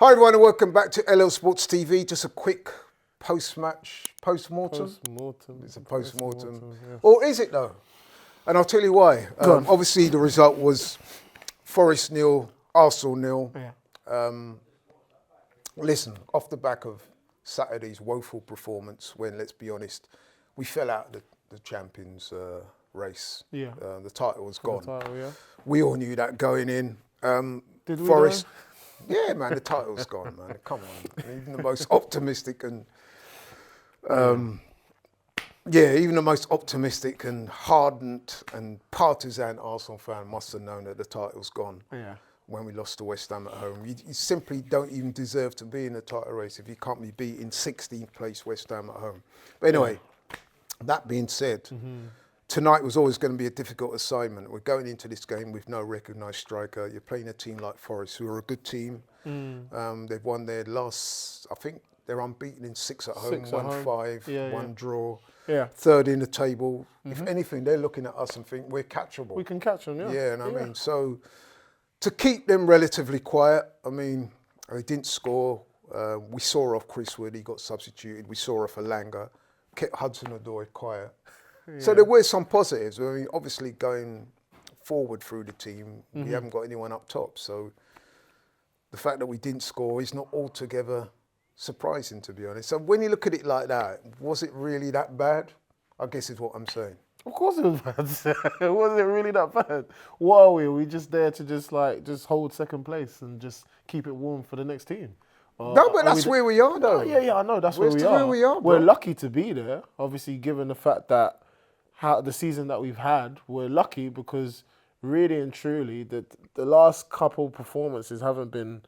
Hi everyone and welcome back to LL Sports TV. Just a quick post-match, post-mortem. It's a post-mortem. Yeah. Or is it though? And I'll tell you why. Obviously the result was Forest 0, Arsenal 0. Yeah. Listen, off the back of Saturday's woeful performance when, let's be honest, we fell out of the Champions race. Yeah. The title was gone. The title, yeah. We all knew that going in. Did we Forest... Yeah, man, the title's gone, man. Come on. Even the most optimistic and even the most optimistic and hardened and partisan Arsenal fan must have known that the title's gone. Yeah. When we lost to West Ham at home. You simply don't even deserve to be in the title race if you can't be beating 16th place West Ham at home. But anyway, that being said, tonight was always going to be a difficult assignment. We're going into this game with no recognised striker. You're playing a team like Forest, who are a good team. They've won their last, I think they're unbeaten in 6 at home, 1-5, one draw. Yeah. Third in the table. If anything, they're looking at us and think we're catchable. We can catch them, yeah. Yeah, and I mean, so to keep them relatively quiet, I mean, they didn't score. We saw off Chris Wood, he got substituted. We saw off Alanga, kept Hudson-Odoi quiet. Yeah. So there were some positives. I mean, obviously going forward through the team, we haven't got anyone up top. So the fact that we didn't score is not altogether surprising, to be honest. So when you look at it like that, was it really that bad? I guess is what I'm saying. Of course it was bad. Was it really that bad? What are we? Are we just there to just hold second place and just keep it warm for the next team? No, but that's where we are, though. Yeah, I know. That's where we are. Bro. We're lucky to be there, obviously, given the fact that the season that we've had, we're lucky because really and truly, the last couple performances haven't been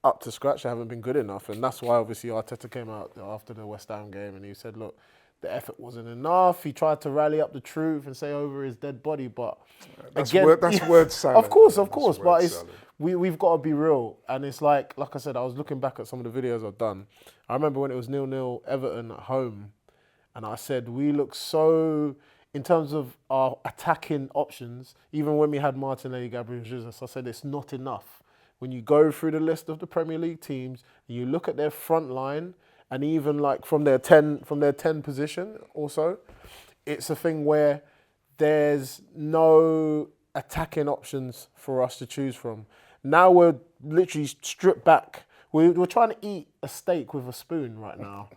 up to scratch. They haven't been good enough. And that's why, obviously, Arteta came out after the West Ham game and he said, look, the effort wasn't enough. He tried to rally up the truth and say over his dead body, but that's again, word salad. Of course, but we've got to be real. And it's like I said, I was looking back at some of the videos I've done. I remember when it was 0-0 Everton at home, and I said we look so, in terms of our attacking options, even when we had Martinelli, Gabriel Jesus, I said it's not enough. When you go through the list of the Premier League teams, and you look at their front line, and even like from their 10 position also, it's a thing where there's no attacking options for us to choose from. Now we're literally stripped back. We're trying to eat a steak with a spoon right now.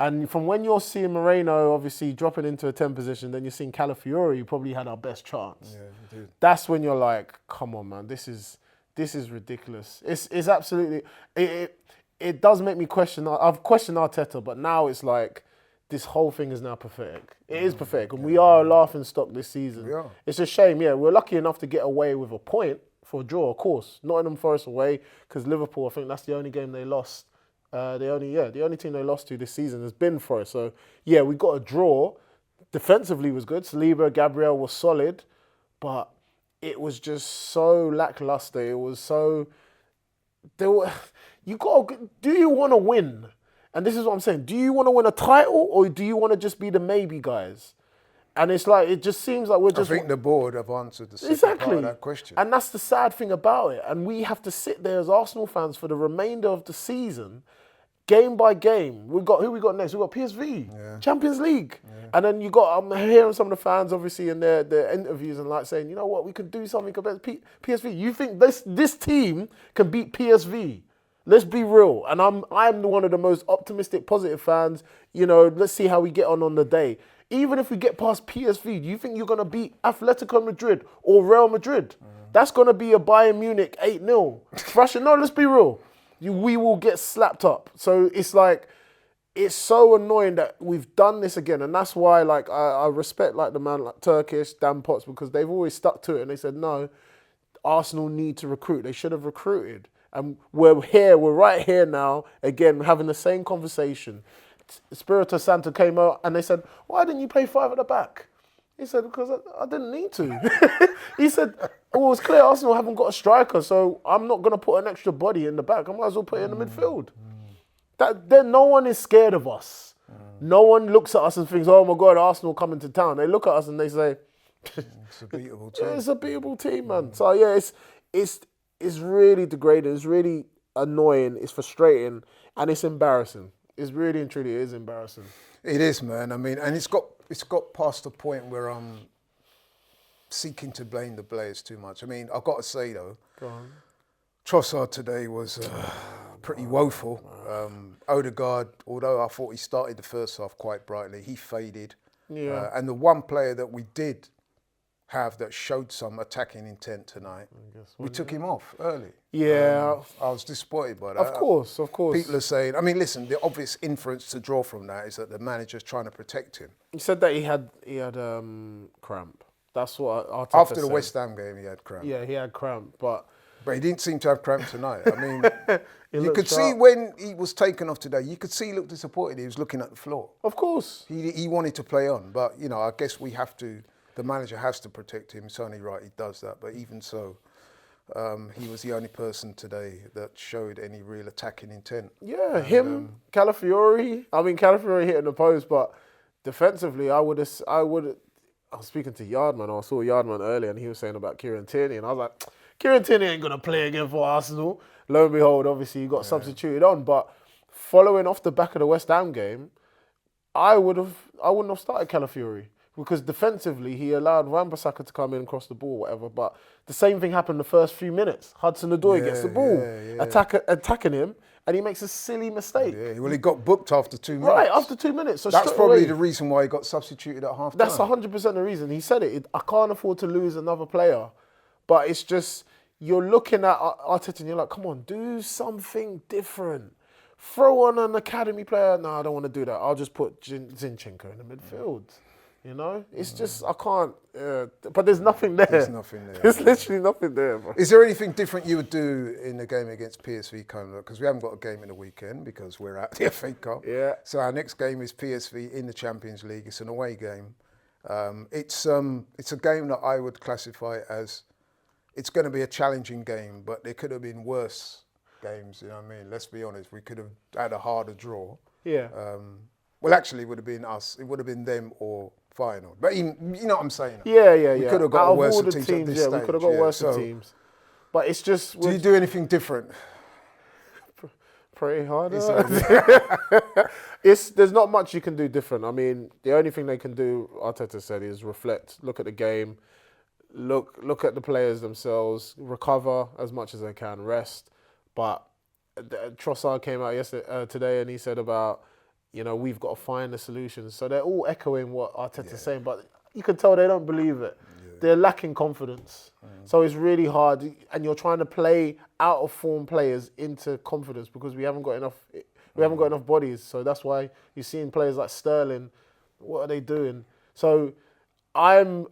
And from when you're seeing Moreno obviously dropping into a 10 position, then you're seeing Calafiori, who probably had our best chance. Yeah, he did. That's when you're like, come on, man, this is ridiculous. It's absolutely, it does make me question. I've questioned Arteta, but now it's like this whole thing is now pathetic. It is pathetic, and we are a laughing stock this season. We are. It's a shame. Yeah, we're lucky enough to get away with a point for a draw, of course. N.Forest away, because Liverpool, I think that's the only game they lost. The only team they lost to this season has been Forest. So yeah, we got a draw. Defensively was good. Saliba, Gabriel was solid, but it was just so lackluster. It was so. Do you want to win? And this is what I'm saying. Do you want to win a title or do you want to just be the maybe guys? And it's like, it just seems like we're just... I think the board have answered the second part of that question. And that's the sad thing about it. And we have to sit there as Arsenal fans for the remainder of the season, game by game. Who we got next? We got PSV, Champions League. Yeah. And then I'm hearing some of the fans obviously in their interviews and like saying, you know what, we can do something about PSV. You think this team can beat PSV? Let's be real. And I'm one of the most optimistic, positive fans. You know, let's see how we get on the day. Even if we get past PSV, do you think you're going to beat Atletico Madrid or Real Madrid? That's going to be a Bayern Munich 8-0. Russia, no, let's be real. We will get slapped up. So it's like, it's so annoying that we've done this again. And that's why, like, I respect like the man like Turkish, Dan Potts, because they've always stuck to it. And they said, no, Arsenal need to recruit. They should have recruited. And we're right here now, again, having the same conversation. Espirito Santo came out and they said, why didn't you play 5 at the back? He said, because I didn't need to. He said, well, it's clear Arsenal haven't got a striker, so I'm not going to put an extra body in the back. I might as well put it in the midfield. Then no one is scared of us. No one looks at us and thinks, oh my God, Arsenal coming to town. They look at us and they say, it's a beatable team. It's a beatable team, man. So yeah, it's really degrading. It's really annoying, it's frustrating, and it's embarrassing. It's really and truly, it is embarrassing. It is, man. I mean, and it's got past the point where I'm seeking to blame the players too much. I mean, I've got to say though, Go on. Trossard today was pretty woeful. Odegaard, although I thought he started the first half quite brightly, he faded. Yeah. And the one player that we did have that showed some attacking intent tonight, we took him off early. Yeah. I was disappointed by that. Of course. People are saying, I mean, listen, the obvious inference to draw from that is that the manager's trying to protect him. He said that he had cramp. That's what Arteta After the said. West Ham game, he had cramp. Yeah, he had cramp, but But he didn't seem to have cramp tonight. I mean, you looked could see sharp. when he was taken off today, you could see he looked disappointed. He was looking at the floor. of course. He wanted to play on, but, you know, I guess we have to, the manager has to protect him. It's only right he does that. But even so, he was the only person today that showed any real attacking intent. Yeah, him, Calafiori. I mean, Calafiori hitting the post, but defensively, I was speaking to Yardman. I saw Yardman earlier, and he was saying about Kieran Tierney, and I was like, Kieran Tierney ain't gonna play again for Arsenal. Lo and behold, obviously he got substituted on. But following off the back of the West Ham game, I wouldn't have started Calafiori because defensively he allowed Wan-Bissaka to come in and cross the ball, whatever. But the same thing happened the first few minutes. Hudson-Odoi gets the ball, attacking him, and he makes a silly mistake. Yeah, well, he got booked after 2 minutes. Right, after 2 minutes. So That's straight probably away, the reason why he got substituted at half time. that's 100% the reason. He said it. I can't afford to lose another player. But it's just, you're looking at Arteta and you're like, come on, do something different. Throw on an academy player. No, I don't want to do that. I'll just put Zinchenko in the midfield. You know? It's just, I can't. But there's nothing there. There's nothing there. There's literally nothing there, bro. Is there anything different you would do in the game against PSV coming up? Because we haven't got a game in the weekend because we're at the FA Cup. Yeah. So our next game is PSV in the Champions League. It's an away game. It's a game that I would classify as, it's going to be a challenging game, but there could have been worse games, you know what I mean? Let's be honest, we could have had a harder draw. Yeah. Well, actually, it would have been us. It would have been them or Feyenoord. But you know what I'm saying? Yeah. We could have got Out of worse all the teams, teams, at this stage. we could have got worse So, teams. But it's just... do you do anything different? Pray harder. Is There's not much you can do different. I mean, the only thing they can do, Arteta said, is reflect, look at the game, look at the players themselves, recover as much as they can, rest. But Trossard came out today and he said about, you know, we've got to find the solutions. So they're all echoing what Arteta's saying, but you can tell they don't believe it. Yeah. They're lacking confidence. So it's really hard, and you're trying to play out of form players into confidence because we haven't got enough. We haven't got enough bodies. So that's why you're seeing players like Sterling. What are they doing? So I'm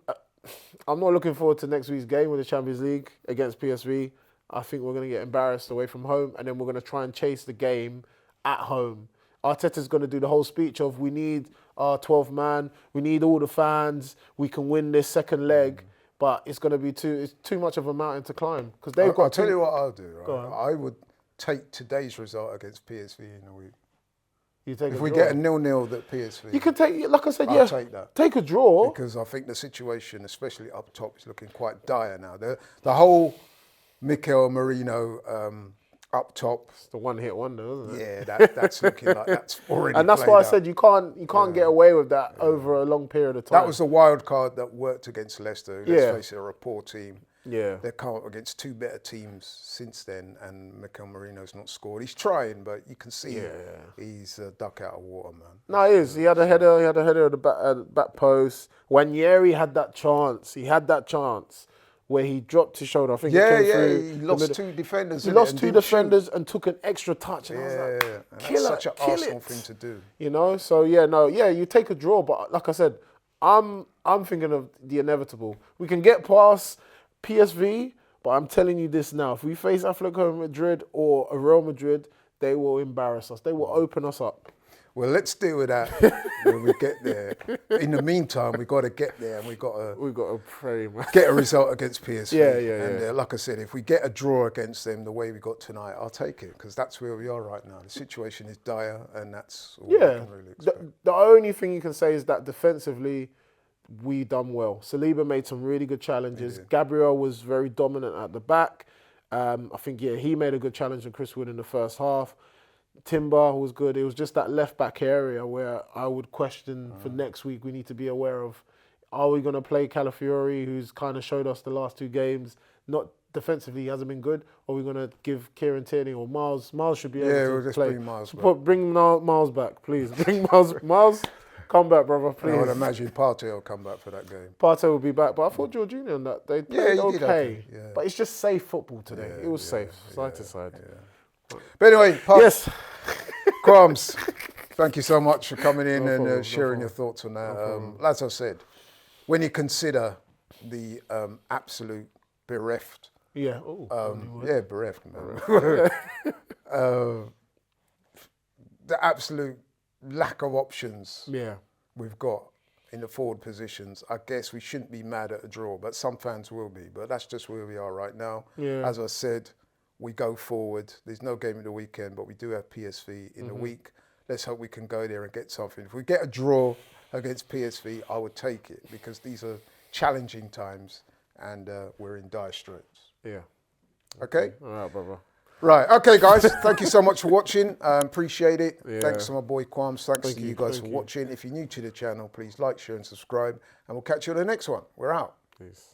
not looking forward to next week's game with the Champions League against PSV. I think we're going to get embarrassed away from home, and then we're going to try and chase the game at home. Arteta's going to do the whole speech of, we need our 12th man, we need all the fans, we can win this second leg, but it's going to be too much of a mountain to climb. Because they've got. I'll tell you what I'll do, right? I would take today's result against PSV in a week. If we get a 0-0 at PSV, you can take, like I said, I'll take that. Take a draw. Because I think the situation, especially up top, is looking quite dire now. The whole Mikel Merino up top. It's the one-hit wonder, isn't it? Yeah, that's looking like that's already. And that's played why I out. said you can't get away with that over a long period of time. That was the wild card that worked against Leicester. Let's face it, they're a poor team. Yeah. They've come up against two better teams since then, and Mikel Merino's not scored. He's trying, but you can see he's a duck out of water, man. No, he is. He had a header. At the back post. Wanyeri had that chance. He had that chance where he dropped his shoulder. I think he came through. He lost two defenders. He lost two defenders and took an extra touch. And I was like, that's such an Arsenal thing to do. You know. So you take a draw, but like I said, I'm thinking of the inevitable. We can get past PSV, but I'm telling you this now: if we face Atletico Madrid or a Real Madrid, they will embarrass us. They will open us up. Well, let's deal with that when we get there. In the meantime, we've got to get there, and we've got to pray, man. Get a result against PSV. Yeah. And like I said, if we get a draw against them the way we got tonight, I'll take it, because that's where we are right now. The situation is dire, and that's all we can really expect. The only thing you can say is that defensively, we done well. Saliba made some really good challenges. Gabriel was very dominant at the back. I think, he made a good challenge on Chris Wood in the first half. Timber was good. It was just that left back area where I would question for next week. We need to be aware of: are we going to play Calafiori, who's kind of showed us the last 2 games? Not defensively, he hasn't been good. Or are we going to give Kieran Tierney or Miles? Miles should be able to we'll just play. bring Miles back. Bring Miles back, please. Bring Miles. Miles, come back, brother, please. I would imagine Partey will come back for that game. Partey will be back, but I thought Jorginho on that they played he did okay. yeah. But it's just safe football today. Yeah, It was safe, side to yeah, side. yeah. But anyway, Yes. Crumbs, thank you so much for coming in No and problem, sharing no your thoughts on that. problem. As I said, when you consider the absolute bereft, Yeah. Oh. bereft, man. The absolute lack of options Yeah. we've got in the forward positions, I guess we shouldn't be mad at a draw, but some fans will be. But that's just where we are right now. Yeah. As I said, we go forward. There's no game in the weekend, but we do have PSV in the week. Let's hope we can go there and get something. If we get a draw against PSV, I would take it because these are challenging times and we're in dire straits. Yeah. Okay? All right, brother. Right. Okay, guys. Thank you so much for watching. Appreciate it. Yeah. Thanks to my boy Quams. Thanks to you guys Thank for you. watching. If you're new to the channel, please like, share and subscribe. And we'll catch you on the next one. We're out. Peace.